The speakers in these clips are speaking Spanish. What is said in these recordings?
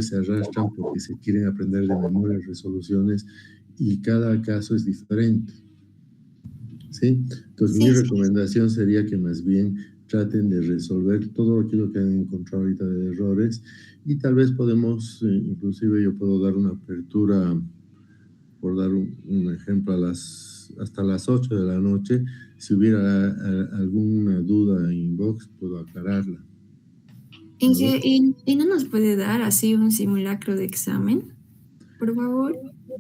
se arrastran porque se quieren aprender de memoria resoluciones y cada caso es diferente. ¿Sí? Entonces, mi recomendación sería que más bien traten de resolver todo aquello que han encontrado ahorita de errores y tal vez podemos, inclusive yo puedo dar una apertura, por dar un ejemplo, hasta las 8 de la noche. Si hubiera alguna duda en inbox, puedo aclararla. ¿Y no nos puede dar así un simulacro de examen, por favor?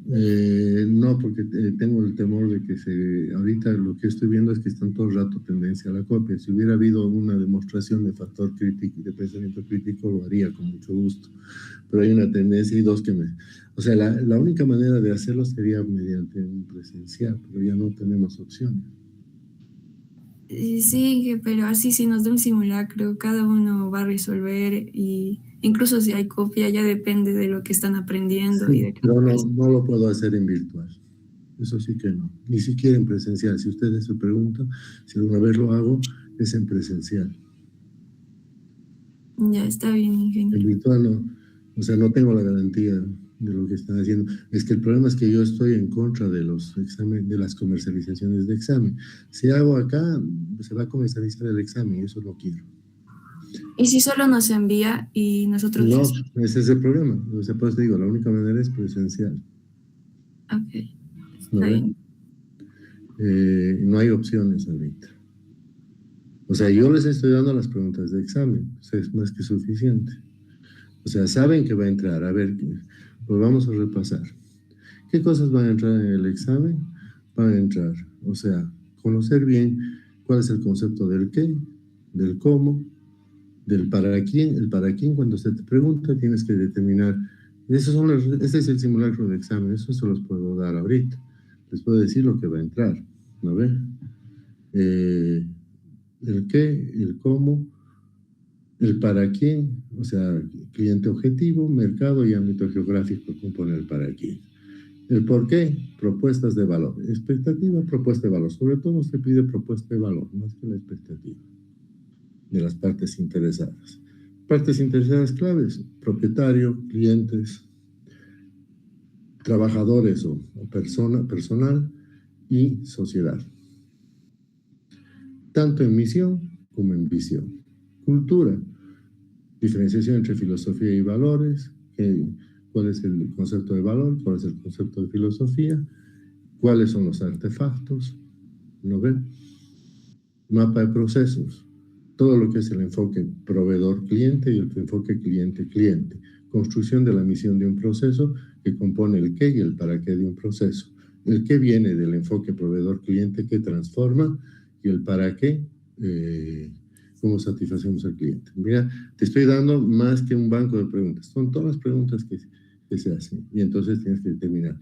No, porque tengo el temor de que ahorita lo que estoy viendo es que están todo el rato tendencia a la copia. Si hubiera habido una demostración de factor crítico y de pensamiento crítico, lo haría con mucho gusto. Pero hay una tendencia y dos que o sea, la única manera de hacerlo sería mediante un presencial, pero ya no tenemos opción. Sí, pero así si nos da un simulacro, cada uno va a resolver y incluso si hay copia ya depende de lo que están aprendiendo. Sí, y de pero no lo puedo hacer en virtual. Eso sí que no. Ni siquiera en presencial. Si ustedes se preguntan, si alguna vez lo hago, es en presencial. Ya está bien, ingeniero. En virtual no. O sea, no tengo la garantía de lo que están haciendo. Es que el problema es que yo estoy en contra de los exámenes, de las comercializaciones de examen. Si hago acá, se va a comercializar el examen y eso no quiero. ¿Y si solo nos envía y nosotros... No, ese es el problema. O sea, pues te digo, la única manera es presencial. Ok, ¿No está ven? bien. No hay opciones ahorita. O sea, yo les estoy dando las preguntas de examen. O sea, es más que suficiente. O sea, saben que va a entrar. A ver, pues vamos a repasar. ¿Qué cosas van a entrar en el examen? Van a entrar, o sea, conocer bien cuál es el concepto del qué, del cómo, del para quién. El para quién, cuando se te pregunta, tienes que determinar. Este es el simulacro de examen, eso se los puedo dar ahorita. Les puedo decir lo que va a entrar, ¿no ven? El qué, el cómo, el para quién, o sea, cliente objetivo, mercado y ámbito geográfico compone el para quién. El por qué, propuestas de valor. Expectativa, propuesta de valor. Sobre todo se pide propuesta de valor, más que la expectativa de las partes interesadas. Partes interesadas claves, propietario, clientes, trabajadores o personal y sociedad. Tanto en misión como en visión. Cultura, diferenciación entre filosofía y valores, cuál es el concepto de valor, cuál es el concepto de filosofía, cuáles son los artefactos, ¿no ven? Mapa de procesos, todo lo que es el enfoque proveedor-cliente y el enfoque cliente-cliente, construcción de la misión de un proceso que compone el qué y el para qué de un proceso. El qué viene del enfoque proveedor-cliente que transforma y el para qué, cómo satisfacemos al cliente. Mira, te estoy dando más que un banco de preguntas, son todas las preguntas que se hacen y entonces tienes que determinar.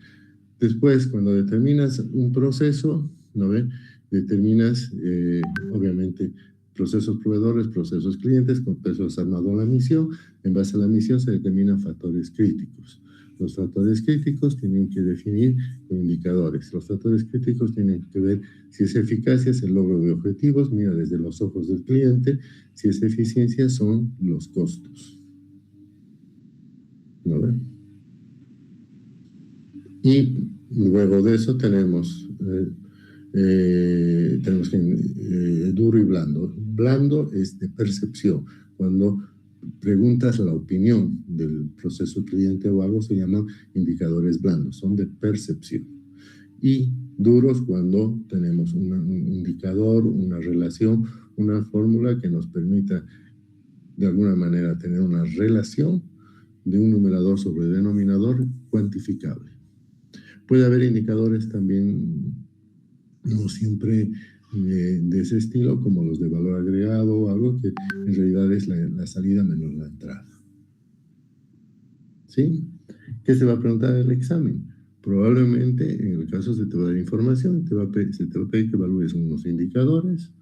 Después, cuando determinas un proceso, ¿no ven? Determinas, obviamente, procesos proveedores, procesos clientes, con pesos armado a la misión. En base a la misión se determinan factores críticos. Los factores críticos tienen que definir con indicadores. Los factores críticos tienen que ver si es eficacia, es el logro de objetivos, mira desde los ojos del cliente, si es eficiencia, son los costos. ¿No ven? Y luego de eso tenemos que duro y blando. Blando es de percepción. Cuando preguntas la opinión del proceso cliente o algo, se llaman indicadores blandos, son de percepción. Y duros cuando tenemos un indicador, una relación, una fórmula que nos permita de alguna manera tener una relación de un numerador sobre denominador cuantificable. Puede haber indicadores también no siempre de ese estilo, como los de valor agregado o algo que en realidad es la salida menos la entrada. ¿Sí? ¿Qué se va a preguntar en el examen? Probablemente, en el caso se te va a dar información, se te va a pedir que evalúes unos indicadores,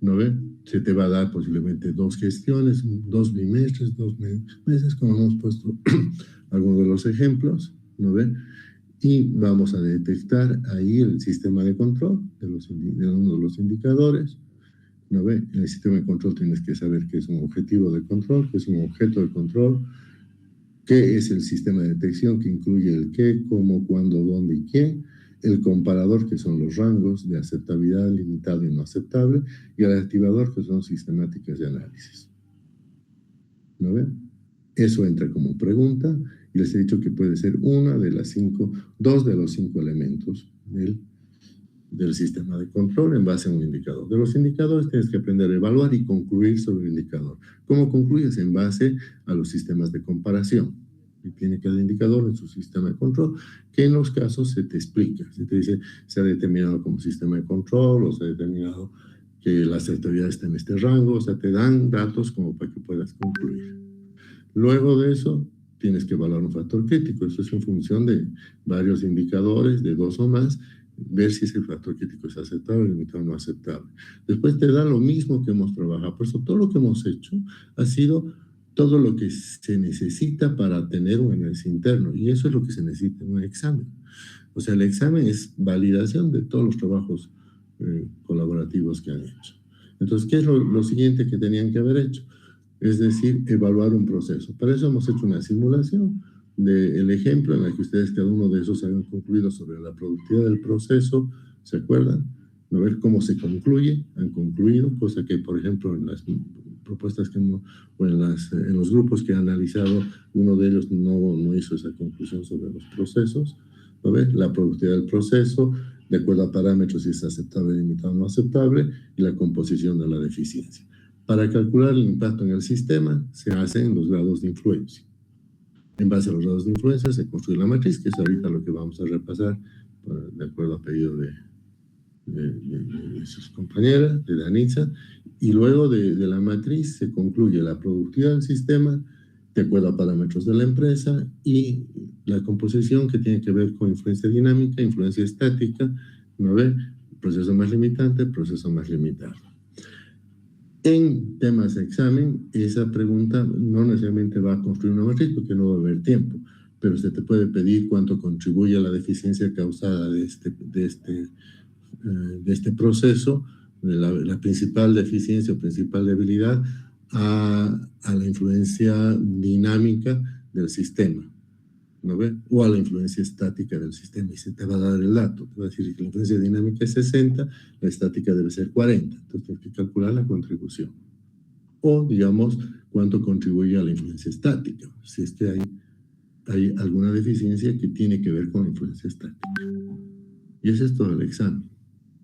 ¿no ve? Se te va a dar posiblemente 2 gestiones, 2 bimestres, 2 meses, como hemos puesto algunos de los ejemplos, ¿no ve? Y vamos a detectar ahí el sistema de control de uno de los indicadores, ¿no ve? En el sistema de control tienes que saber qué es un objetivo de control, qué es un objeto de control, ¿Qué es el sistema de detección? Que incluye el qué, cómo, cuándo, dónde y quién. El comparador, que son los rangos de aceptabilidad, limitado y no aceptable. Y el activador, que son sistemáticas de análisis. ¿No ven? Eso entra como pregunta y les he dicho que puede ser dos de los 5 elementos del sistema de control en base a un indicador. De los indicadores tienes que aprender a evaluar y concluir sobre el indicador. ¿Cómo concluyes? En base a los sistemas de comparación. Y tiene cada indicador en su sistema de control, que en los casos se te explica. Se te dice, se ha determinado como sistema de control, o se ha determinado que la aceptabilidad está en este rango, o sea, te dan datos como para que puedas concluir. Luego de eso, tienes que evaluar un factor crítico. Eso es en función de varios indicadores, de 2 o más, ver si ese factor crítico es aceptable, limitado o no aceptable. Después te da lo mismo que hemos trabajado. Por eso todo lo que hemos hecho ha sido todo lo que se necesita para tener un análisis interno. Y eso es lo que se necesita en un examen. O sea, el examen es validación de todos los trabajos colaborativos que han hecho. Entonces, ¿qué es lo siguiente que tenían que haber hecho? Es decir, evaluar un proceso. Para eso hemos hecho una simulación del ejemplo en la que ustedes, cada uno de esos, habían concluido sobre la productividad del proceso, ¿se acuerdan? A ver cómo se concluye, han concluido, cosa que, por ejemplo, en las propuestas que no, o en los grupos que he analizado, uno de ellos no hizo esa conclusión sobre los procesos. ¿No ves? La productividad del proceso, de acuerdo a parámetros si es aceptable, limitado o no aceptable, y la composición de la deficiencia. Para calcular el impacto en el sistema, se hacen los grados de influencia. En base a los grados de influencia se construye la matriz, que es ahorita lo que vamos a repasar, de acuerdo a pedido de sus compañeras, de Danitza, y luego de la matriz se concluye la productividad del sistema, de acuerdo a parámetros de la empresa, y la composición, que tiene que ver con influencia dinámica, influencia estática, ¿no ve? Proceso más limitante, proceso más limitado. En temas de examen, esa pregunta no necesariamente va a construir una matriz porque no va a haber tiempo, pero se te puede pedir cuánto contribuye a la deficiencia causada de este proceso, de la principal deficiencia o principal debilidad, a la influencia dinámica del sistema, ¿no ve? O a la influencia estática del sistema, y se te va a dar el dato. Te va a decir que la influencia dinámica es 60, la estática debe ser 40. Entonces tienes que calcular la contribución. O, digamos, cuánto contribuye a la influencia estática, si es que hay alguna deficiencia que tiene que ver con la influencia estática. Y ese es todo el examen.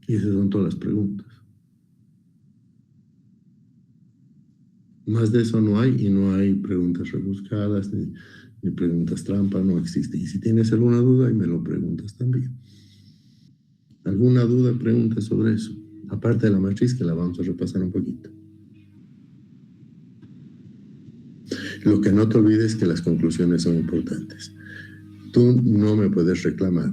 Y esas son todas las preguntas. Más de eso no hay, y no hay preguntas rebuscadas, ni preguntas trampa, no existe. Y si tienes alguna duda, ahí me lo preguntas también. ¿Alguna duda, pregunta sobre eso? Aparte de la matriz, que la vamos a repasar un poquito. Lo que no te olvides es que las conclusiones son importantes. Tú no me puedes reclamar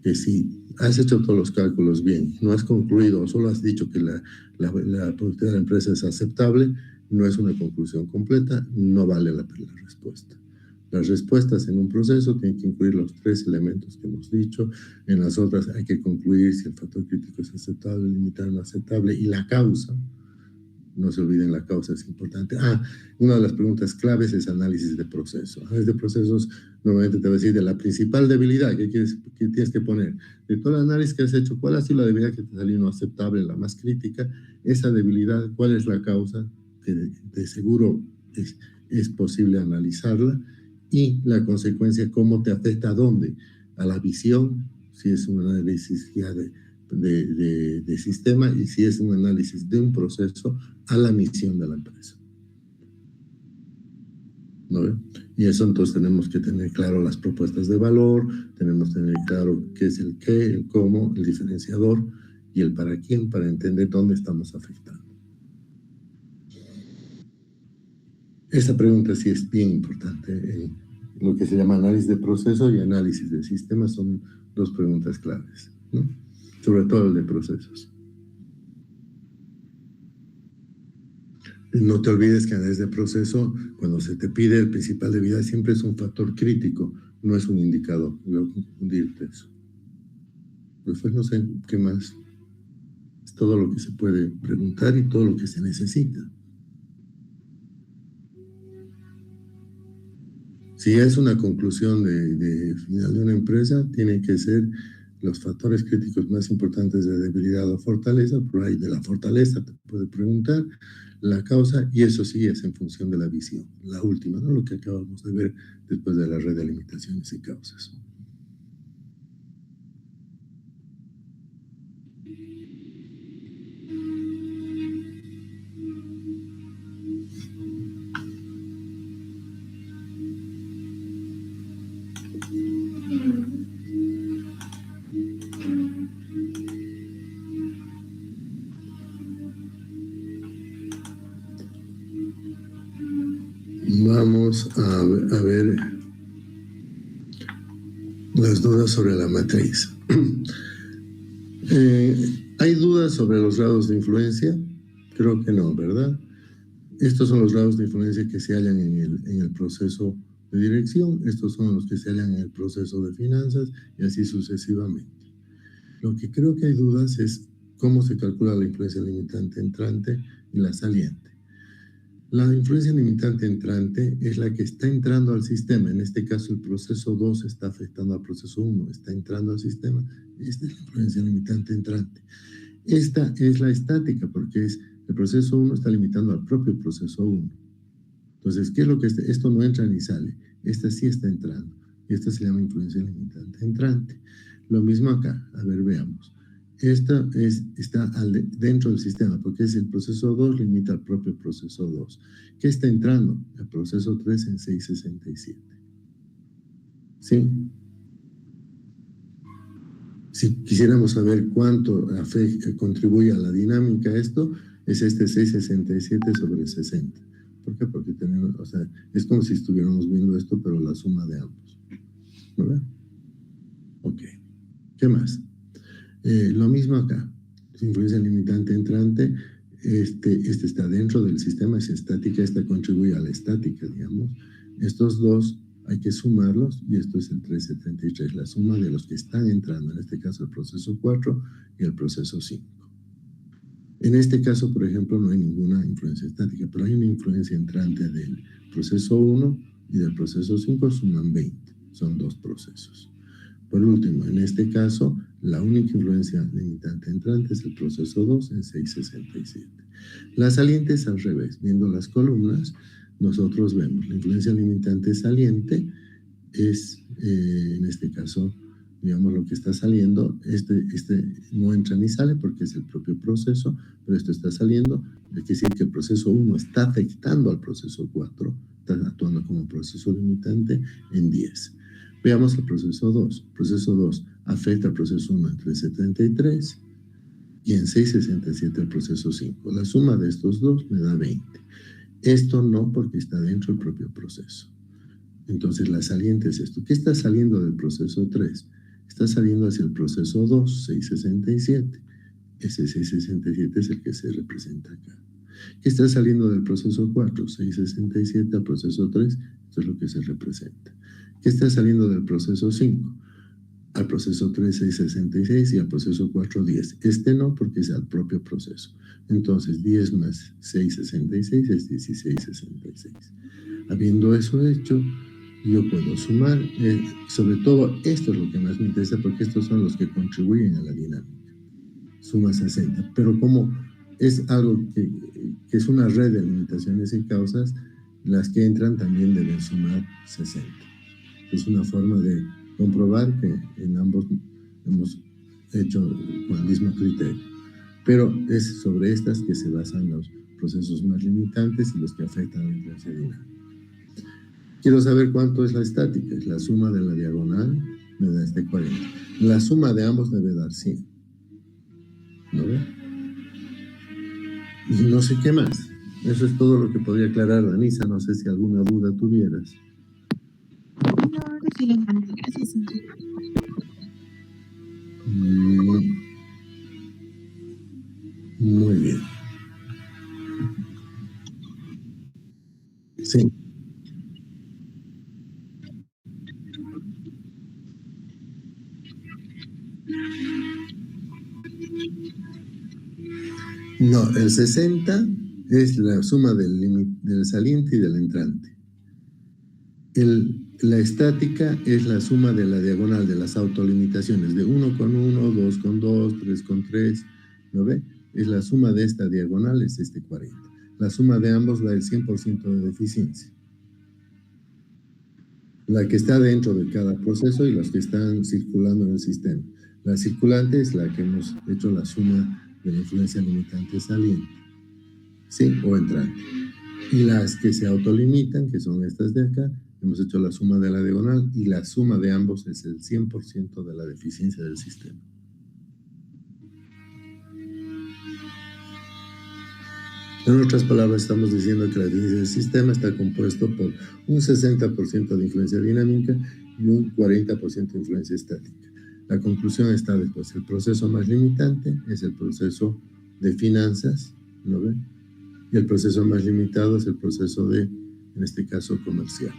que si has hecho todos los cálculos bien, no has concluido o solo has dicho que la productividad de la empresa es aceptable, no es una conclusión completa, no vale la respuesta. Las respuestas en un proceso tienen que incluir los 3 elementos que hemos dicho. En las otras hay que concluir si el factor crítico es aceptable, limitado, no aceptable, y la causa. No se olviden, la causa es importante. Una de las preguntas claves es análisis de proceso. Análisis de procesos normalmente te va a decir de la principal debilidad que tienes que poner. De todo el análisis que has hecho, ¿cuál ha sido la debilidad que te salió no aceptable, la más crítica? Esa debilidad, ¿cuál es la causa? Que de seguro es posible analizarla. Y la consecuencia, ¿cómo te afecta a dónde? A la visión, si es un análisis ya de sistema, y si es un análisis de un proceso, a la misión de la empresa. ¿No? Y eso entonces tenemos que tener claro las propuestas de valor, tenemos que tener claro qué es el qué, el cómo, el diferenciador y el para quién, para entender dónde estamos afectando. Esta pregunta sí es bien importante. Lo que se llama análisis de proceso y análisis de sistemas son 2 preguntas claves, ¿no? Sobre todo el de procesos. No te olvides que análisis de proceso, cuando se te pide el principal debilidad, siempre es un factor crítico, no es un indicador. Voy a confundirte eso. Después no sé qué más. Es todo lo que se puede preguntar y todo lo que se necesita. Si es una conclusión de final de una empresa, tienen que ser los factores críticos más importantes de debilidad o fortaleza. Por ahí de la fortaleza te puede preguntar la causa, y eso sí es en función de la visión. La última, ¿no? Lo que acabamos de ver después de la red de limitaciones y causas. Vamos a ver las dudas sobre la matriz. ¿Hay dudas sobre los grados de influencia? Creo que no, ¿verdad? Estos son los grados de influencia que se hallan en el proceso de dirección, estos son los que se hallan en el proceso de finanzas y así sucesivamente. Lo que creo que hay dudas es cómo se calcula la influencia limitante entrante y la saliente. La influencia limitante entrante es la que está entrando al sistema. En este caso, el proceso 2 está afectando al proceso 1, está entrando al sistema. Esta es la influencia limitante entrante. Esta es la estática, porque el proceso 1 está limitando al propio proceso 1. Entonces, ¿qué es lo que esto no entra ni sale? Esta sí está entrando. Esta se llama influencia limitante entrante. Lo mismo acá. A ver, veamos. Esta está dentro del sistema, porque es el proceso 2 limita al propio proceso 2. ¿Qué está entrando? El proceso 3 en 667. ¿Sí? Si quisiéramos saber cuánto contribuye a la dinámica esto, es este 667 sobre 60. ¿Por qué? Porque tenemos, o sea, es como si estuviéramos viendo esto, pero la suma de ambos. ¿Verdad? Ok. ¿Qué más? Lo mismo acá. Influencia limitante entrante, este está dentro del sistema, es estática, esta contribuye a la estática, digamos. Estos dos hay que sumarlos y esto es el 1333, la suma de los que están entrando, en este caso el proceso 4 y el proceso 5. En este caso, por ejemplo, no hay ninguna influencia estática, pero hay una influencia entrante del proceso 1 y del proceso 5, suman 20, son dos procesos. Por último, en este caso, la única influencia limitante entrante es el proceso 2 en 667. La saliente es al revés. Viendo las columnas, nosotros vemos la influencia limitante saliente es, en este caso, digamos lo que está saliendo, este no entra ni sale porque es el propio proceso, pero esto está saliendo, es decir que el proceso 1 está afectando al proceso 4, está actuando como proceso limitante en 10. Veamos el proceso 2. El proceso 2 afecta al proceso 1 en 373 y en 667 al proceso 5. La suma de estos dos me da 20. Esto no, porque está dentro del propio proceso. Entonces la saliente es esto. ¿Qué está saliendo del proceso 3? Está saliendo hacia el proceso 2, 667. Ese 667 es el que se representa acá. ¿Qué está saliendo del proceso 4? 667 al proceso 3, esto es lo que se representa. ¿Qué está saliendo del proceso 5? Al proceso 3, 666 y al proceso 4, 10. Este no, porque es al propio proceso. Entonces, 10 más 666 es 1666. Habiendo eso hecho, yo puedo sumar. Sobre todo, esto es lo que más me interesa, porque estos son los que contribuyen a la dinámica. Suma 60. Pero como es algo que es una red de limitaciones y causas, las que entran también deben sumar 60. Es una forma de comprobar que en ambos hemos hecho con el mismo criterio. Pero es sobre estas que se basan los procesos más limitantes y los que afectan la influencia dinámica. Quiero saber cuánto es la estática. La suma de la diagonal me da 40. La suma de ambos debe dar 100. ¿No ve? Y no sé qué más. Eso es todo lo que podría aclarar, Danisa. No sé si alguna duda tuvieras. Gracias. Muy bien. Sí. No, el 60 es la suma del saliente y del entrante. El La estática es la suma de la diagonal de las autolimitaciones, de 1 con 1, 2 con 2, 3 con 3, ¿no ve? Es la suma de esta diagonal, es este 40. La suma de ambos da el 100% de deficiencia. La que está dentro de cada proceso y las que están circulando en el sistema. La circulante es la que hemos hecho la suma de la influencia limitante saliente, ¿sí? O entrante. Y las que se autolimitan, que son estas de acá, hemos hecho la suma de la diagonal y la suma de ambos es el 100% de la deficiencia del sistema. En otras palabras, estamos diciendo que la deficiencia del sistema está compuesto por un 60% de influencia dinámica y un 40% de influencia estática. La conclusión está después. El proceso más limitante es el proceso de finanzas, ¿no ven? Y el proceso más limitado es el proceso de, en este caso, comercial.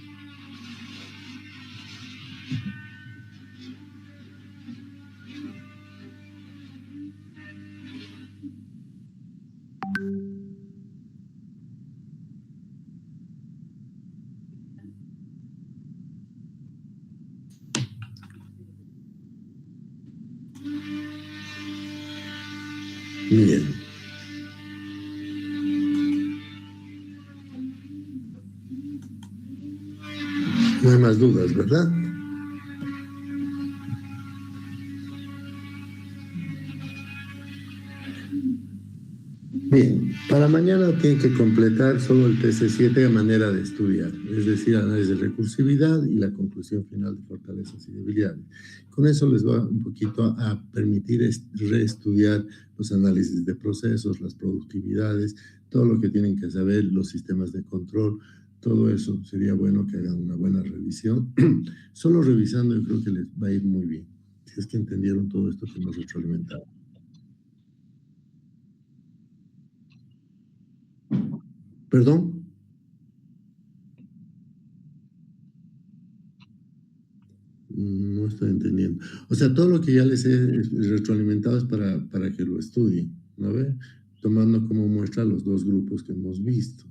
Bien. No hay más dudas, ¿verdad? Bien, para mañana tienen que completar solo el TC7 a manera de estudiar, es decir, análisis de recursividad y la conclusión final de fortalezas y debilidades. Con eso les va un poquito a permitir reestudiar los análisis de procesos, las productividades, todo lo que tienen que saber, los sistemas de control, todo eso sería bueno que hagan una buena revisión. Solo revisando yo creo que les va a ir muy bien, si es que entendieron todo esto que nos retroalimentaba. ¿Perdón? No estoy entendiendo. O sea, todo lo que ya les he retroalimentado es para que lo estudien, ¿no ve? Tomando como muestra los dos grupos que hemos visto.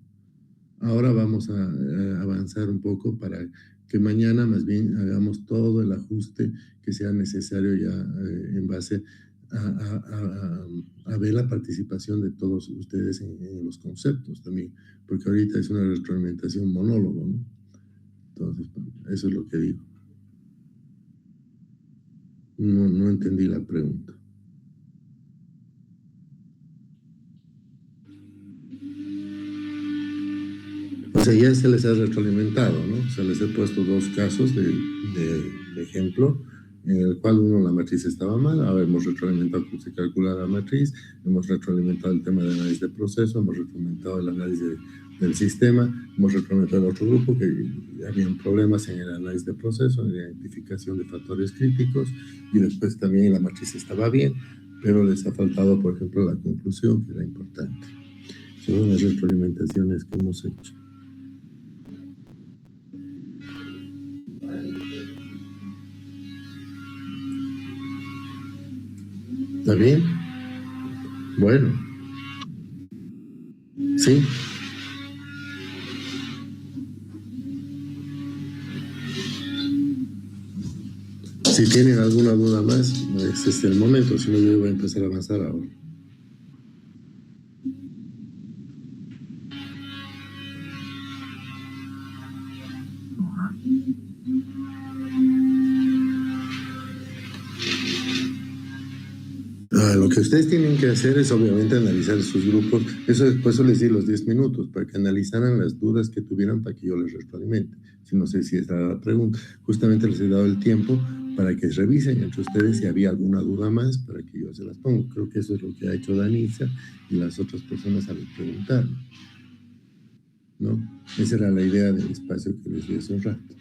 Ahora vamos a avanzar un poco para que mañana más bien hagamos todo el ajuste que sea necesario ya en base a ver la participación de todos ustedes en los conceptos también, porque ahorita es una retroalimentación monólogo, ¿no? Entonces, eso es lo que digo. No entendí la pregunta. O sea, ya se les ha retroalimentado, ¿no? Se les he puesto dos casos de ejemplo, en el cual uno la matriz estaba mal, ahora hemos retroalimentado cómo se calcula la matriz, hemos retroalimentado el tema de análisis de proceso, hemos retroalimentado el análisis del sistema, hemos retroalimentado el otro grupo que habían problemas en el análisis de proceso, en la identificación de factores críticos, y después también la matriz estaba bien, pero les ha faltado, por ejemplo, la conclusión, que era importante. Son las retroalimentaciones que hemos hecho. ¿Está bien? Bueno. ¿Sí? Si tienen alguna duda más, este es el momento, si no yo voy a empezar a avanzar ahora. Lo que ustedes tienen que hacer es obviamente analizar sus grupos, eso después les di los 10 minutos, para que analizaran las dudas que tuvieran para que yo les retroalimente. Si no sé si esa era la pregunta, justamente les he dado el tiempo para que revisen entre ustedes si había alguna duda más para que yo se las ponga. Creo que eso es lo que ha hecho Danisa y las otras personas al preguntar, ¿no? Esa era la idea del espacio que les di hace un rato,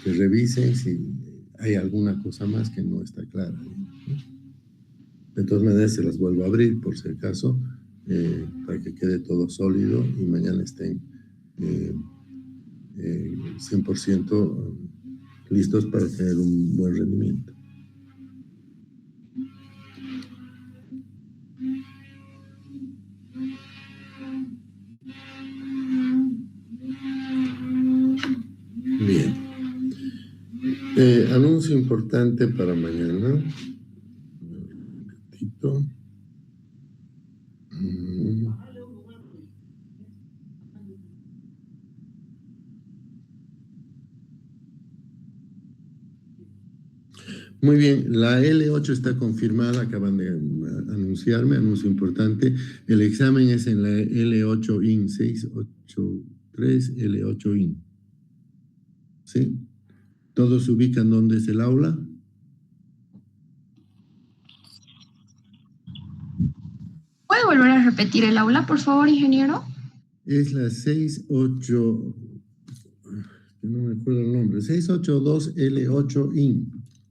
que revisen si hay alguna cosa más que no está clara, ¿no? De todas maneras, se las vuelvo a abrir por si acaso, para que quede todo sólido y mañana estén 100% listos para tener un buen rendimiento. Bien. Anuncio importante para mañana. Un ratito. Muy bien, la L8 está confirmada, acaban de anunciarme, anuncio importante. El examen es en la L8IN, 683 L8IN. ¿Sí? ¿Todos se ubican dónde es el aula? ¿Puede volver a repetir el aula, por favor, ingeniero? Es la 68, no me acuerdo el nombre, 682 L8IN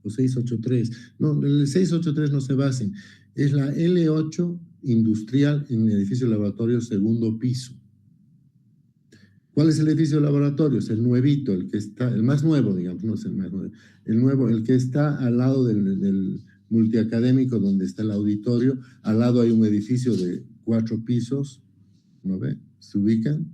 o 683. No, el 683 no se basen. Es la L8 industrial en el edificio laboratorio segundo piso. ¿Cuál es el edificio de laboratorios? El nuevito, el que está, el más nuevo, digamos, no es el más nuevo. El nuevo, el que está al lado del multiacadémico, donde está el auditorio. Al lado hay un edificio de 4 pisos, ¿no ve? ¿Se ubican?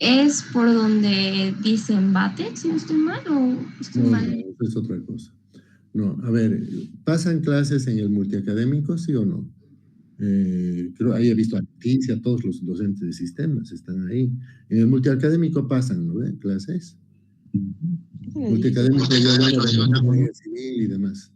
¿Es por donde dicen Batex, si no estoy mal, o estoy mal? No, eso es otra cosa. No, a ver, ¿pasan clases en el multiacadémico, sí o no? Creo ahí he visto a Leticia, todos los docentes de sistemas están ahí. En el multiacadémico pasan, ¿no ven? Clases. Multiacadémico ya de ingeniería civil y demás.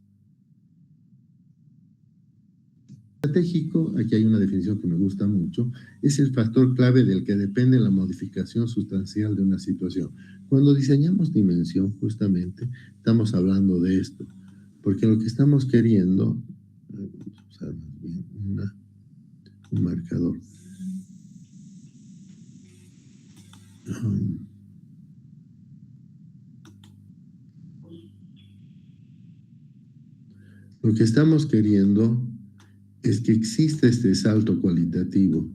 Estratégico, aquí hay una definición que me gusta mucho, es el factor clave del que depende la modificación sustancial de una situación. Cuando diseñamos dimensión, justamente, estamos hablando de esto, porque lo que estamos queriendo, vamos a usar más bien un marcador. Lo que estamos queriendo es que exista este salto cualitativo,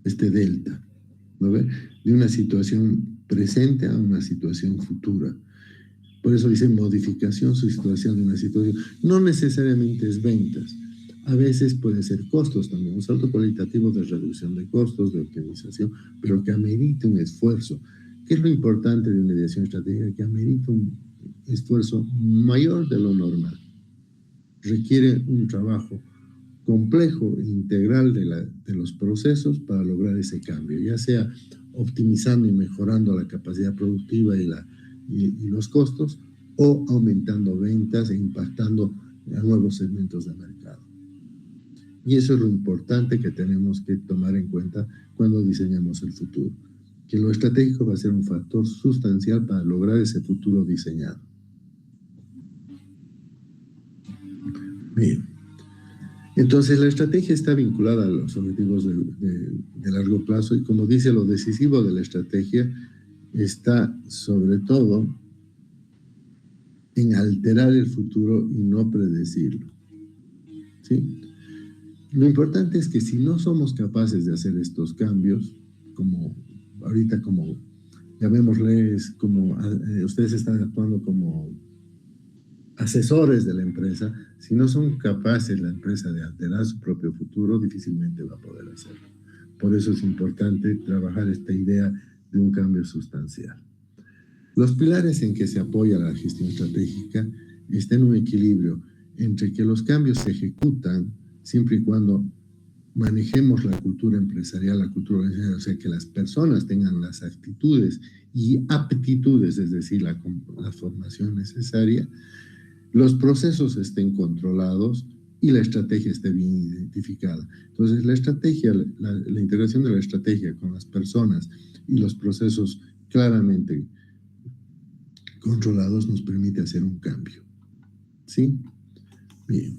este delta, ¿no ve? De una situación presente a una situación futura. Por eso dice modificación sustancial de una situación. No necesariamente es ventas. A veces puede ser costos también, un salto cualitativo de reducción de costos, de optimización, pero que amerite un esfuerzo. ¿Qué es lo importante de una ideación estratégica? Que amerita un esfuerzo mayor de lo normal. Requiere un trabajo complejo e integral de los procesos para lograr ese cambio, ya sea optimizando y mejorando la capacidad productiva y los costos, o aumentando ventas e impactando a nuevos segmentos de mercado. Y eso es lo importante que tenemos que tomar en cuenta cuando diseñamos el futuro, que lo estratégico va a ser un factor sustancial para lograr ese futuro diseñado. Bien. Entonces, la estrategia está vinculada a los objetivos de largo plazo y, como dice, lo decisivo de la estrategia está sobre todo en alterar el futuro y no predecirlo. ¿Sí? Lo importante es que si no somos capaces de hacer estos cambios, como ahorita, como llamémosles, como ustedes están actuando como asesores de la empresa, si no son capaces la empresa de alterar su propio futuro, difícilmente va a poder hacerlo. Por eso es importante trabajar esta idea de un cambio sustancial. Los pilares en que se apoya la gestión estratégica están en un equilibrio entre que los cambios se ejecutan siempre y cuando manejemos la cultura empresarial, la cultura organizacional, o sea, que las personas tengan las actitudes y aptitudes, es decir, la formación necesaria, los procesos estén controlados y la estrategia esté bien identificada. Entonces, la estrategia, la integración de la estrategia con las personas y los procesos claramente controlados nos permite hacer un cambio. ¿Sí? Bien.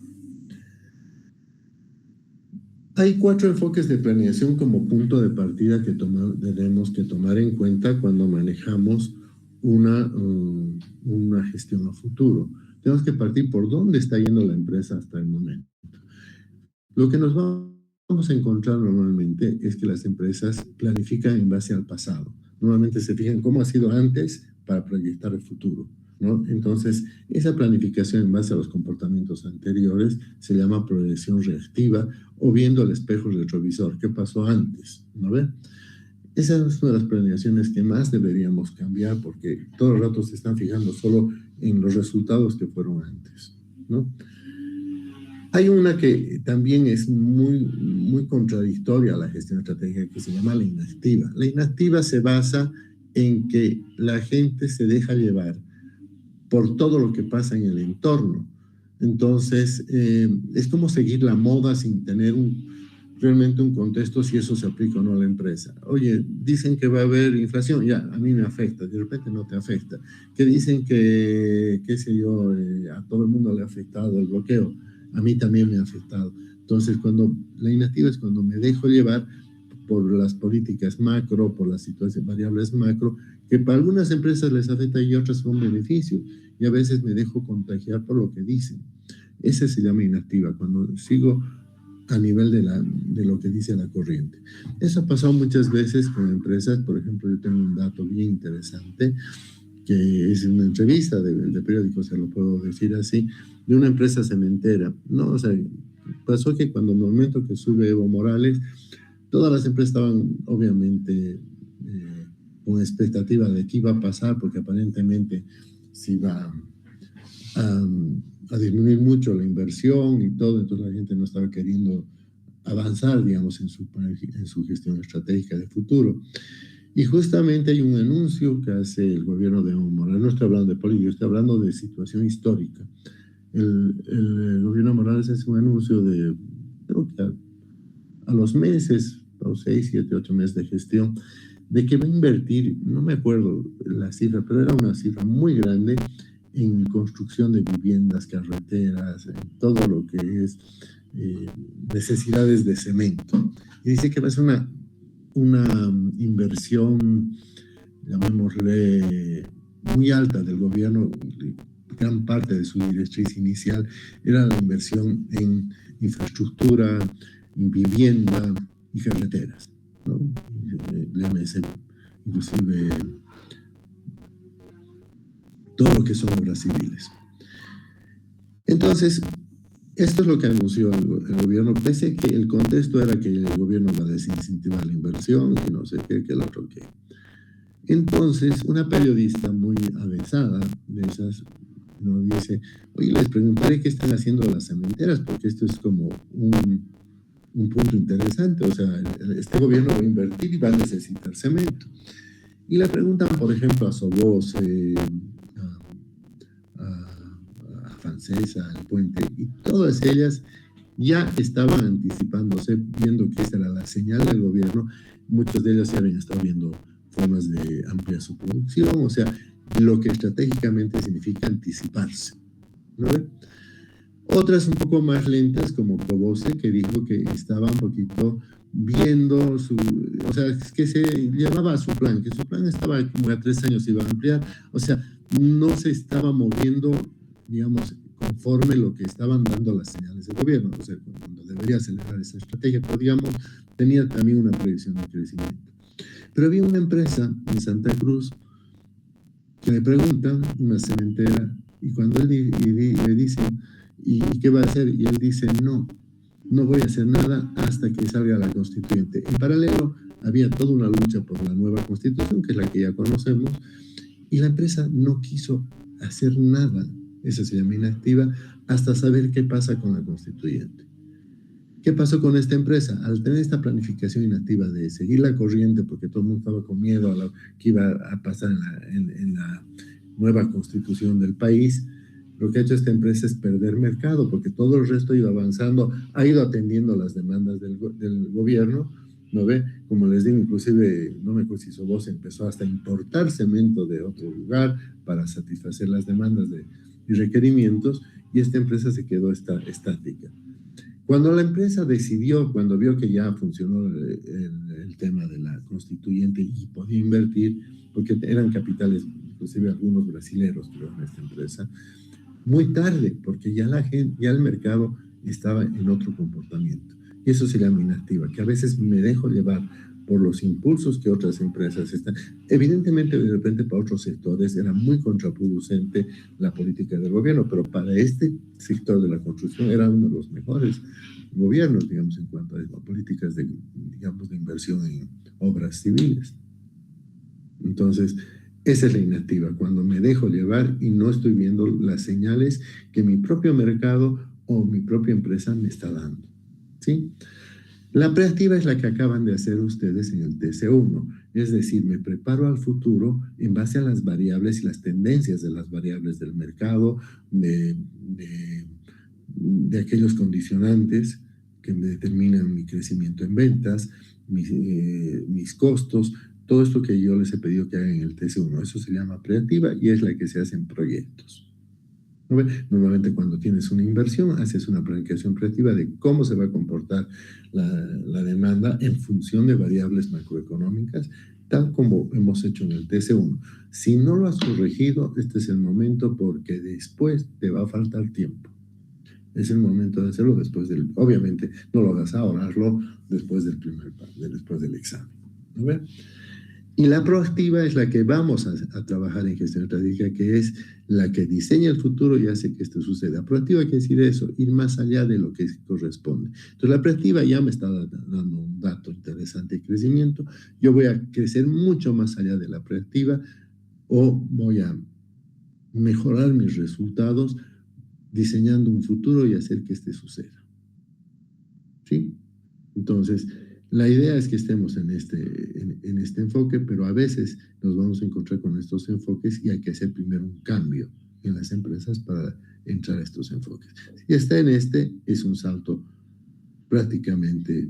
Hay 4 enfoques de planeación como punto de partida que tenemos que tomar en cuenta cuando manejamos una gestión a futuro. Tenemos que partir por dónde está yendo la empresa hasta el momento. Lo que nos vamos a encontrar normalmente es que las empresas planifican en base al pasado. Normalmente se fijan cómo ha sido antes para proyectar el futuro, ¿no? Entonces, esa planificación en base a los comportamientos anteriores se llama proyección reactiva o viendo el espejo retrovisor. ¿Qué pasó antes? ¿No ve? Esa es una de las planeaciones que más deberíamos cambiar, porque todo el rato se están fijando solo en los resultados que fueron antes, ¿no? Hay una que también es muy contradictoria a la gestión estratégica, que se llama la inactiva. La inactiva se basa en que la gente se deja llevar por todo lo que pasa en el entorno. Entonces, es como seguir la moda sin tener realmente un contexto si eso se aplica o no a la empresa. Oye, dicen que va a haber inflación, ya, a mí me afecta, de repente no te afecta. Que dicen que, qué sé yo, a todo el mundo le ha afectado el bloqueo, a mí también me ha afectado. Entonces, la inactiva es cuando me dejo llevar por las políticas macro, por las situaciones variables macro, que para algunas empresas les afecta y otras son beneficios, y a veces me dejo contagiar por lo que dicen. Ese se llama inactiva, cuando sigo a nivel de lo que dice la corriente. Eso ha pasado muchas veces con empresas. Por ejemplo, yo tengo un dato bien interesante, que es una entrevista de periódico, se lo puedo decir así, de una empresa cementera, ¿no? O sea, pasó que cuando en el momento que sube Evo Morales, todas las empresas estaban obviamente con expectativa de qué iba a pasar, porque aparentemente se iba a disminuir mucho la inversión y todo, entonces la gente no estaba queriendo avanzar, digamos, en su gestión estratégica de futuro. Y justamente hay un anuncio que hace el gobierno de Evo Morales. No estoy hablando de política, estoy hablando de situación histórica. El gobierno de Morales hace un anuncio de, creo que a los meses, o 6, 7, 8 meses de gestión, de que va a invertir, no me acuerdo la cifra, pero era una cifra muy grande en construcción de viviendas, carreteras, en todo lo que es necesidades de cemento. Y dice que va a ser una inversión, llamémosle, muy alta del gobierno. Gran parte de su directriz inicial era la inversión en infraestructura, en vivienda y carreteras, ¿no? Inclusive todo lo que son obras civiles. Entonces, esto es lo que anunció el gobierno, pese a que el contexto era que el gobierno va a desincentivar la inversión y no sé qué, que el otro qué. Entonces, una periodista muy avesada de esas nos dice, oye, les preguntaré qué están haciendo las cementeras, porque esto es como un punto interesante. O sea, este gobierno va a invertir y va a necesitar cemento. Y le preguntan, por ejemplo, a Sobos, a Francesa, al Puente, y todas ellas ya estaban anticipándose, viendo que esta era la señal del gobierno. Muchos de ellos ya habían estado viendo formas de ampliar su producción, o sea, lo que estratégicamente significa anticiparse, ¿no? Otras un poco más lentas, como Cobose, que dijo que estaba un poquito viendo o sea, que se llevaba a su plan, que su plan estaba como a 3 años iba a ampliar, o sea, no se estaba moviendo, digamos, conforme lo que estaban dando las señales del gobierno, o sea, cuando debería acelerar esa estrategia, pero digamos, tenía también una previsión de crecimiento. Pero había una empresa en Santa Cruz que le preguntan, una cementera, y cuando él le dicen, ¿y qué va a hacer? Y él dice, no voy a hacer nada hasta que salga la constituyente. En paralelo, había toda una lucha por la nueva constitución, que es la que ya conocemos, y la empresa no quiso hacer nada, esa se llama inactiva, hasta saber qué pasa con la constituyente. ¿Qué pasó con esta empresa? Al tener esta planificación inactiva de seguir la corriente, porque todo el mundo estaba con miedo a lo que iba a pasar en la nueva constitución del país, lo que ha hecho esta empresa es perder mercado, porque todo el resto ha ido avanzando, ha ido atendiendo las demandas del gobierno, ¿no ve? Como les digo, inclusive, no me acuerdo si Sobos empezó hasta a importar cemento de otro lugar para satisfacer las demandas y requerimientos, y esta empresa se quedó estática. Cuando la empresa decidió, cuando vio que ya funcionó el tema de la constituyente y podía invertir, porque eran capitales, inclusive algunos brasileños, creo, en esta empresa, muy tarde, porque ya el mercado estaba en otro comportamiento. Y eso se llama inactiva, que a veces me dejo llevar por los impulsos que otras empresas están. Evidentemente, de repente, para otros sectores era muy contraproducente la política del gobierno, pero para este sector de la construcción era uno de los mejores gobiernos, digamos, en cuanto a políticas de, digamos, de inversión en obras civiles. Entonces, esa es la inactiva, cuando me dejo llevar y no estoy viendo las señales que mi propio mercado o mi propia empresa me está dando, ¿sí? La preactiva es la que acaban de hacer ustedes en el TC1, es decir, me preparo al futuro en base a las variables y las tendencias de las variables del mercado, de aquellos condicionantes que me determinan mi crecimiento en ventas, mis costos, todo esto que yo les he pedido que hagan en el TC1. Eso se llama preactiva y es la que se hace en proyectos. ¿No? Normalmente cuando tienes una inversión, haces una planificación preactiva de cómo se va a comportar la demanda en función de variables macroeconómicas, tal como hemos hecho en el TC1. Si no lo has corregido, este es el momento porque después te va a faltar tiempo. Es el momento de hacerlo obviamente no lo hagas ahora, hazlo después del después del examen. ¿No ve? Y la proactiva es la que vamos a trabajar en gestión estratégica, que es la que diseña el futuro y hace que esto suceda. Proactiva quiere decir eso, ir más allá de lo que corresponde. Entonces la proactiva ya me está dando un dato interesante de crecimiento. Yo voy a crecer mucho más allá de la proactiva o voy a mejorar mis resultados diseñando un futuro y hacer que este suceda. ¿Sí? Entonces, la idea es que estemos en este enfoque, pero a veces nos vamos a encontrar con estos enfoques y hay que hacer primero un cambio en las empresas para entrar a estos enfoques. Si está en es un salto prácticamente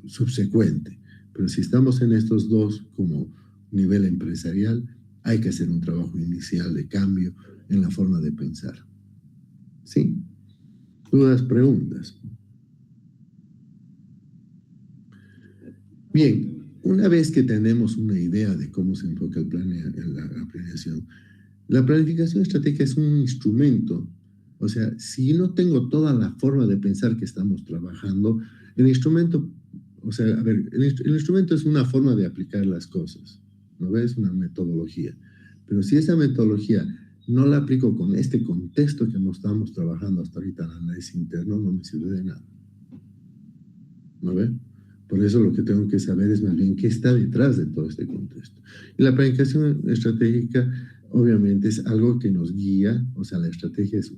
subsecuente, pero si estamos en estos dos como nivel empresarial, hay que hacer un trabajo inicial de cambio en la forma de pensar. ¿Sí? ¿Dudas, preguntas? Bien, una vez que tenemos una idea de cómo se enfoca la planeación, la planificación estratégica es un instrumento. O sea, si no tengo toda la forma de pensar que estamos trabajando, el instrumento, o sea, a ver, el instrumento es una forma de aplicar las cosas, ¿no ves? Es una metodología. Pero si esa metodología no la aplico con este contexto que estamos trabajando hasta ahorita en el análisis interno, no me sirve de nada. ¿No ves? Por eso lo que tengo que saber es más bien qué está detrás de todo este contexto. Y la planificación estratégica obviamente es algo que nos guía, o sea, la estrategia es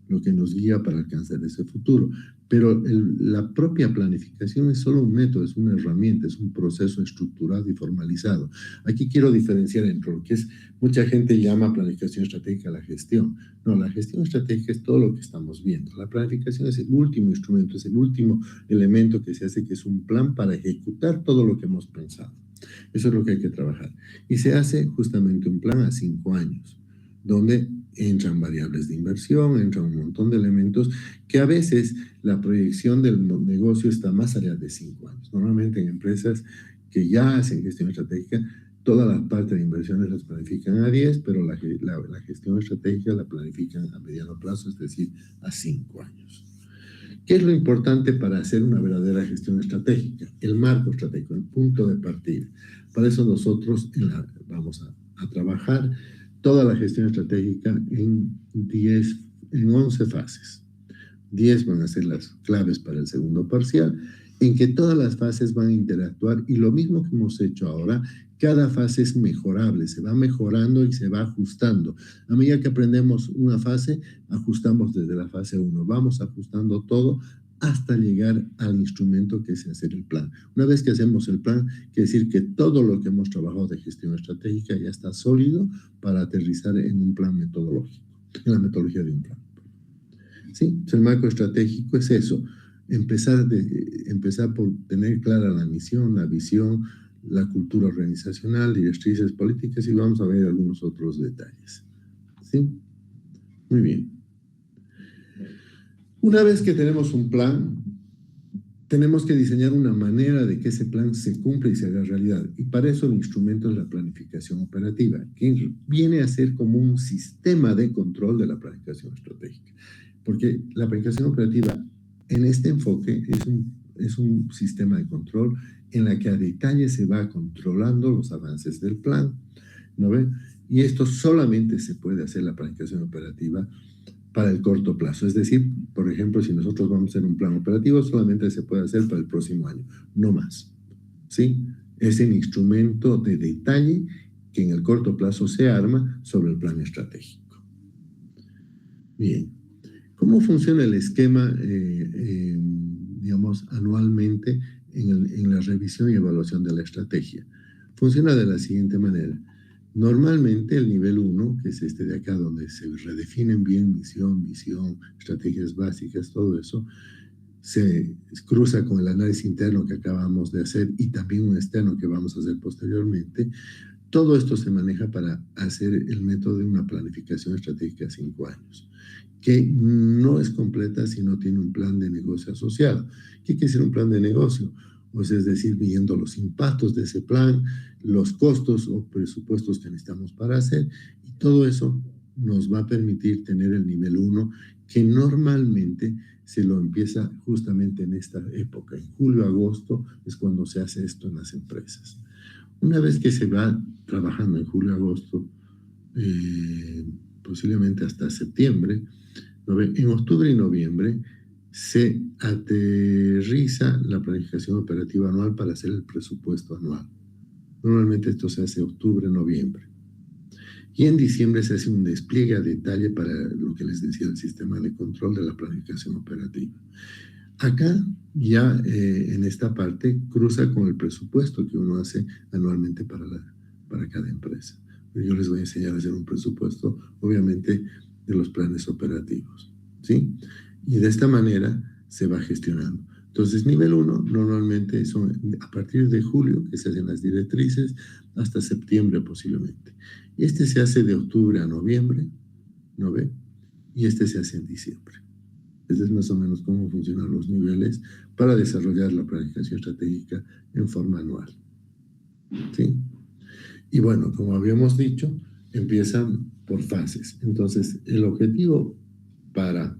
lo que nos guía para alcanzar ese futuro. Pero la propia planificación es solo un método, es una herramienta, es un proceso estructurado y formalizado. Aquí quiero diferenciar entre lo que es, mucha gente llama planificación estratégica la gestión. No, la gestión estratégica es todo lo que estamos viendo. La planificación es el último instrumento, es el último elemento que se hace, que es un plan para ejecutar todo lo que hemos pensado. Eso es lo que hay que trabajar. Y se hace justamente un plan a 5 años, donde entran variables de inversión, entran un montón de elementos que a veces la proyección del negocio está más allá de 5 años. Normalmente en empresas que ya hacen gestión estratégica, toda la parte de inversiones las planifican a 10, pero la gestión estratégica la planifican a mediano plazo, es decir, a 5 años. ¿Qué es lo importante para hacer una verdadera gestión estratégica? El marco estratégico, el punto de partida. Para eso nosotros vamos a trabajar toda la gestión estratégica en 11 fases. 10 van a ser las claves para el segundo parcial, en que todas las fases van a interactuar y lo mismo que hemos hecho ahora, cada fase es mejorable, se va mejorando y se va ajustando. A medida que aprendemos una fase, ajustamos desde la fase 1, vamos ajustando todo hasta llegar al instrumento que es hacer el plan. Una vez que hacemos el plan, quiere decir que todo lo que hemos trabajado de gestión estratégica ya está sólido para aterrizar en un plan metodológico, en la metodología de un plan. ¿Sí? El marco estratégico es eso, empezar por tener clara la misión, la visión, la cultura organizacional, directrices políticas y vamos a ver algunos otros detalles. ¿Sí? Muy bien. Una vez que tenemos un plan, tenemos que diseñar una manera de que ese plan se cumpla y se haga realidad. Y para eso el instrumento es la planificación operativa, que viene a ser como un sistema de control de la planificación estratégica. Porque la planificación operativa, en este enfoque, es un sistema de control en la que a detalle se va controlando los avances del plan, ¿no ve? Y esto solamente se puede hacer la planificación operativa para el corto plazo. Es decir, por ejemplo, si nosotros vamos a hacer un plan operativo, solamente se puede hacer para el próximo año, no más. ¿Sí? Es el instrumento de detalle que en el corto plazo se arma sobre el plan estratégico. Bien. ¿Cómo funciona el esquema, digamos, anualmente en la revisión y evaluación de la estrategia? Funciona de la siguiente manera. Normalmente el nivel 1, que es este de acá, donde se redefinen bien misión, visión, estrategias básicas, todo eso, se cruza con el análisis interno que acabamos de hacer y también un externo que vamos a hacer posteriormente. Todo esto se maneja para hacer el método de una planificación estratégica a 5 años, que no es completa si no tiene un plan de negocio asociado. ¿Qué quiere decir un plan de negocio? Pues es decir, viendo los impactos de ese plan, los costos o presupuestos que necesitamos para hacer, y todo eso nos va a permitir tener el nivel 1, que normalmente se lo empieza justamente en esta época. En julio, agosto es cuando se hace esto en las empresas. Una vez que se va trabajando en julio, agosto, posiblemente hasta septiembre, en octubre y noviembre se aterriza la planificación operativa anual para hacer el presupuesto anual. Normalmente esto se hace octubre, noviembre. Y en diciembre se hace un despliegue a detalle para lo que les decía, el sistema de control de la planificación operativa. Acá ya en esta parte cruza con el presupuesto que uno hace anualmente para cada empresa. Yo les voy a enseñar a hacer un presupuesto, obviamente, de los planes operativos, ¿sí? Y de esta manera se va gestionando. Entonces, nivel 1 normalmente son a partir de julio, que se hacen las directrices, hasta septiembre posiblemente. Este se hace de octubre a noviembre, ¿no ve? Y este se hace en diciembre. Este es más o menos cómo funcionan los niveles para desarrollar la planificación estratégica en forma anual, ¿sí? Y bueno, como habíamos dicho, empiezan por fases. Entonces, el objetivo para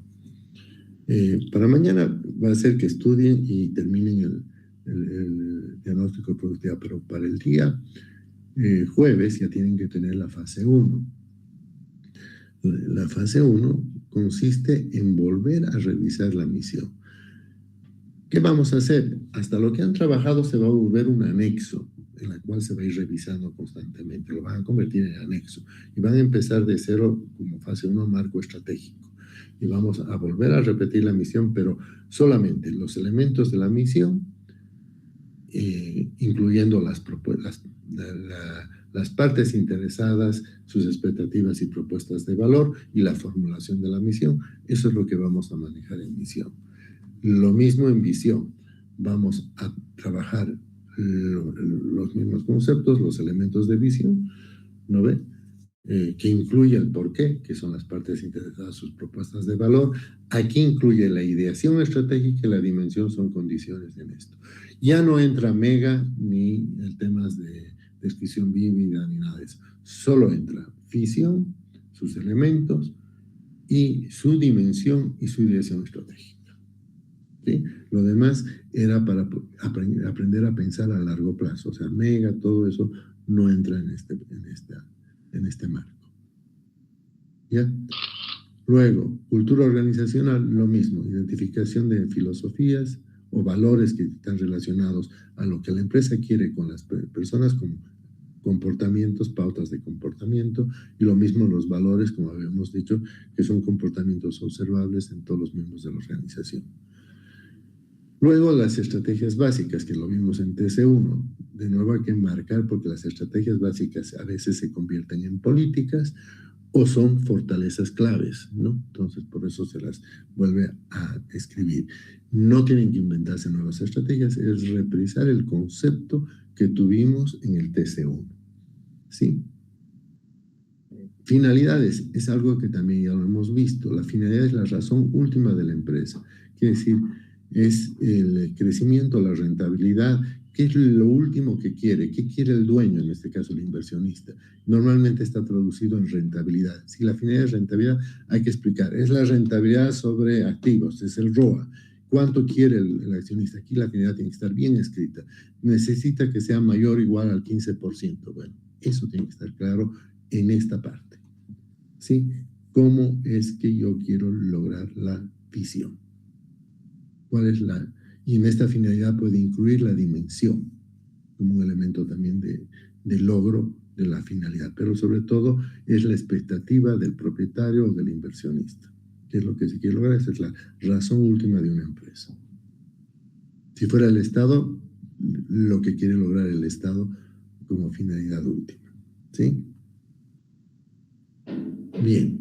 mañana va a ser que estudien y terminen el diagnóstico de productividad, pero para el día jueves ya tienen que tener la fase 1. La fase 1 consiste en volver a revisar la misión. ¿Qué vamos a hacer? Hasta lo que han trabajado se va a volver un anexo, en la cual se va a ir revisando constantemente. Lo van a convertir en anexo. Y van a empezar de cero como fase 1, marco estratégico. Y vamos a volver a repetir la misión, pero solamente los elementos de la misión, incluyendo las partes interesadas, sus expectativas y propuestas de valor y la formulación de la misión. Eso es lo que vamos a manejar en misión. Lo mismo en visión. Vamos a trabajar los mismos conceptos, los elementos de visión, ¿no ve? Que incluye el porqué, que son las partes interesadas, sus propuestas de valor. Aquí incluye la ideación estratégica y la dimensión son condiciones en esto. Ya no entra mega ni el temas de descripción vívida ni nada de eso. Solo entra visión, sus elementos y su dimensión y su ideación estratégica. ¿Sí? Lo demás era para aprender a pensar a largo plazo. O sea, mega, todo eso no entra en este marco. ¿Ya? Luego, cultura organizacional, lo mismo, identificación de filosofías o valores que están relacionados a lo que la empresa quiere con las personas, como comportamientos, pautas de comportamiento, y lo mismo los valores, como habíamos dicho, que son comportamientos observables en todos los miembros de la organización. Luego, las estrategias básicas, que lo vimos en TC1. De nuevo hay que marcar porque las estrategias básicas a veces se convierten en políticas o son fortalezas claves, ¿no? Entonces, por eso se las vuelve a escribir. No tienen que inventarse nuevas estrategias, es reprisar el concepto que tuvimos en el TC1, ¿sí? Finalidades, es algo que también ya lo hemos visto. La finalidad es la razón última de la empresa. Quiere decir, es el crecimiento, la rentabilidad. ¿Qué es lo último que quiere? ¿Qué quiere el dueño, en este caso el inversionista? Normalmente está traducido en rentabilidad. Si la finalidad es rentabilidad, hay que explicar. Es la rentabilidad sobre activos, es el ROA. ¿Cuánto quiere el accionista? Aquí la finalidad tiene que estar bien escrita. Necesita que sea mayor o igual al 15%. Bueno, eso tiene que estar claro en esta parte. ¿Sí? ¿Cómo es que yo quiero lograr la visión? ¿Cuál es la...? Y en esta finalidad puede incluir la dimensión como un elemento también de logro de la finalidad, pero sobre todo es la expectativa del propietario o del inversionista. ¿Qué es lo que se quiere lograr? Esa es la razón última de una empresa. Si fuera el Estado, lo que quiere lograr el Estado como finalidad última. ¿Sí? Bien.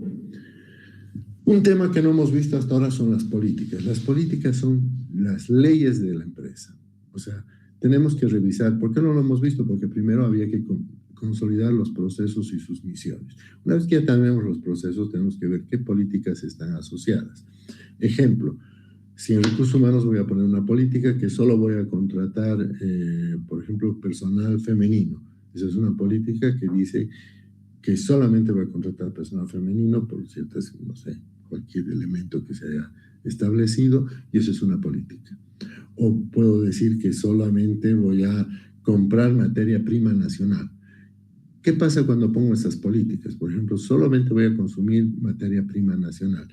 Un tema que no hemos visto hasta ahora son las políticas. Las políticas son las leyes de la empresa. O sea, tenemos que revisar. ¿Por qué no lo hemos visto? Porque primero había que consolidar los procesos y sus misiones. Una vez que ya tenemos los procesos, tenemos que ver qué políticas están asociadas. Ejemplo, si en recursos humanos voy a poner una política que solo voy a contratar, por ejemplo, personal femenino. Esa es una política que dice que solamente voy a contratar personal femenino por ciertas, no sé, cualquier elemento que se haya establecido, y eso es una política. O puedo decir que solamente voy a comprar materia prima nacional. ¿Qué pasa cuando pongo esas políticas? Por ejemplo, solamente voy a consumir materia prima nacional.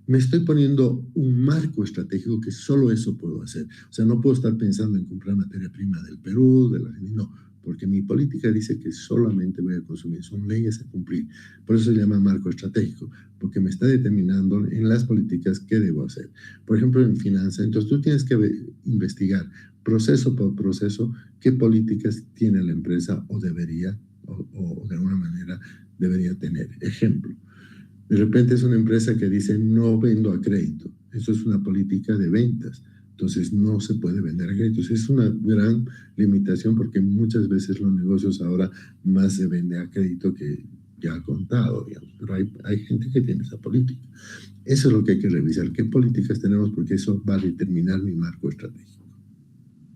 Me estoy poniendo un marco estratégico que solo eso puedo hacer. O sea, no puedo estar pensando en comprar materia prima del Perú, de la Argentina, no, porque mi política dice que solamente voy a consumir, son leyes a cumplir. Por eso se llama marco estratégico, porque me está determinando en las políticas qué debo hacer. Por ejemplo, en finanzas, entonces tú tienes que investigar proceso por proceso qué políticas tiene la empresa o debería, o de alguna manera debería tener. Ejemplo. De repente es una empresa que dice no vendo a crédito. Eso es una política de ventas. Entonces no se puede vender a crédito. Es una gran limitación porque muchas veces los negocios ahora más se vende a crédito que ya al contado, digamos. Pero hay gente que tiene esa política. Eso es lo que hay que revisar. ¿Qué políticas tenemos? Porque eso va a determinar mi marco estratégico.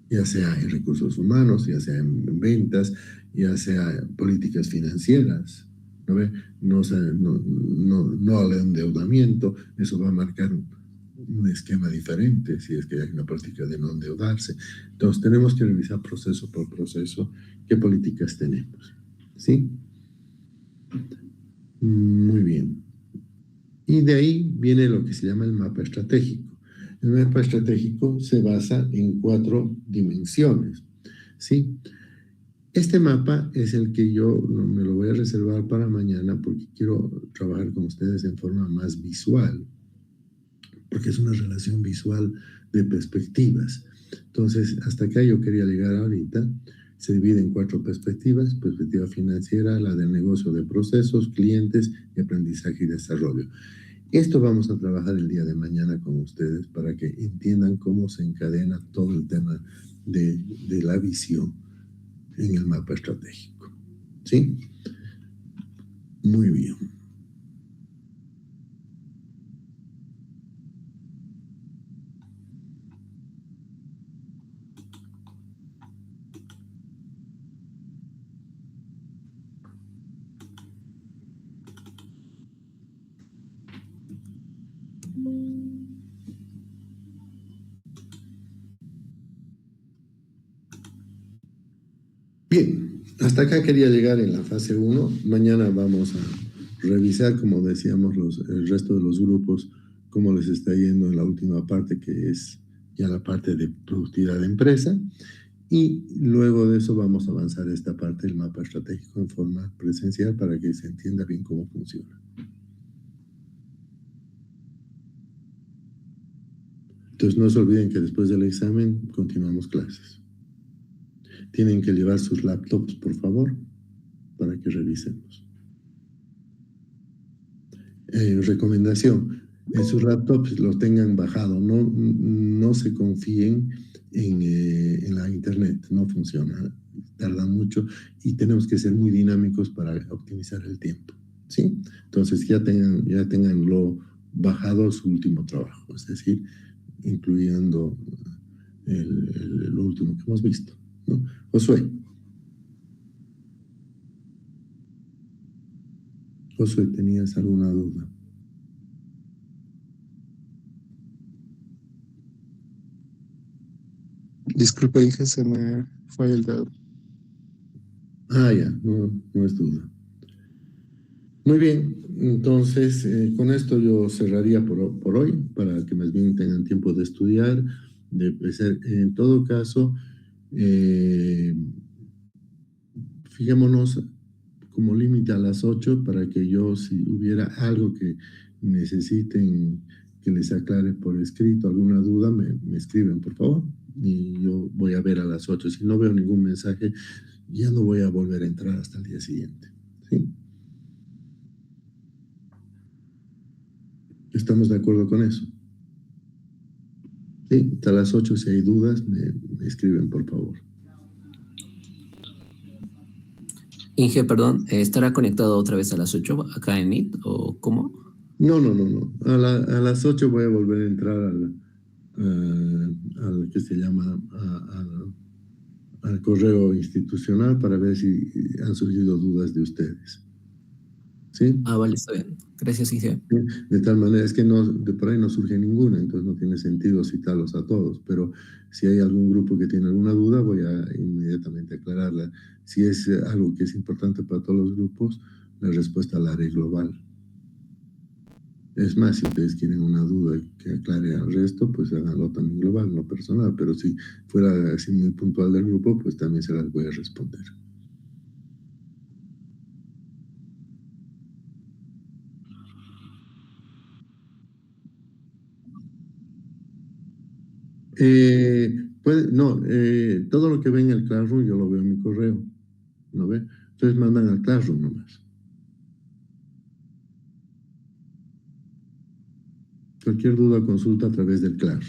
Ya sea en recursos humanos, ya sea en ventas, ya sea políticas financieras. ¿no? No al endeudamiento, eso va a marcar un esquema diferente si es que hay una política de no endeudarse. Entonces tenemos que revisar proceso por proceso qué políticas tenemos. ¿Sí? Muy bien. Y de ahí viene lo que se llama el mapa estratégico. El mapa estratégico se basa en 4 dimensiones. ¿Sí? Este mapa es el que yo me lo voy a reservar para mañana porque quiero trabajar con ustedes en forma más visual, porque es una relación visual de perspectivas. Entonces, hasta acá yo quería llegar ahorita. Se divide en 4 perspectivas: perspectiva financiera, la del negocio de procesos, clientes y aprendizaje y desarrollo. Esto vamos a trabajar el día de mañana con ustedes para que entiendan cómo se encadena todo el tema de la visión en el mapa estratégico. ¿Sí? Muy bien. Bien, hasta acá quería llegar en la fase 1. Mañana vamos a revisar, como decíamos, el resto de los grupos, cómo les está yendo en la última parte, que es ya la parte de productividad de empresa. Y luego de eso vamos a avanzar esta parte del mapa estratégico en forma presencial para que se entienda bien cómo funciona. Entonces no se olviden que después del examen continuamos clases. Tienen que llevar sus laptops, por favor, para que revisemos. Recomendación, en sus laptops los tengan bajado, no se confíen en la internet, no funciona, tarda mucho y tenemos que ser muy dinámicos para optimizar el tiempo, ¿sí? Entonces ya tenganlo bajado su último trabajo, es decir, incluyendo lo último que hemos visto, ¿no? Josué, ¿tenías alguna duda? Disculpe, Inge, se me fue el dedo. Ah, ya, no es duda. Muy bien, entonces con esto yo cerraría por hoy, para que más bien tengan tiempo de estudiar, de empezar. En todo caso, fijémonos como límite a las 8 para que yo, si hubiera algo que necesiten que les aclare por escrito, alguna duda, me escriben, por favor. Y yo voy a ver a las 8. Si no veo ningún mensaje, ya no voy a volver a entrar hasta el día siguiente. ¿Sí? ¿Estamos de acuerdo con eso? Sí, hasta las 8, si hay dudas, me escriben, por favor. Inge, perdón, ¿estará conectado otra vez a las 8 acá en Meet o cómo? No. A las 8 voy a volver a entrar al que se llama al correo institucional para ver si han surgido dudas de ustedes. ¿Sí? Ah, vale, está bien. Gracias, Inge. De tal manera, es que de por ahí no surge ninguna, entonces no tiene sentido citarlos a todos, pero si hay algún grupo que tiene alguna duda, voy a inmediatamente aclararla. Si es algo que es importante para todos los grupos, la respuesta la haré global. Es más, si ustedes quieren una duda que aclare al resto, pues háganlo también global, no personal, pero si fuera así muy puntual del grupo, pues también se las voy a responder. Todo lo que ve en el Classroom yo lo veo en mi correo, ¿no ve? Entonces mandan al Classroom nomás. Cualquier duda o consulta a través del Classroom.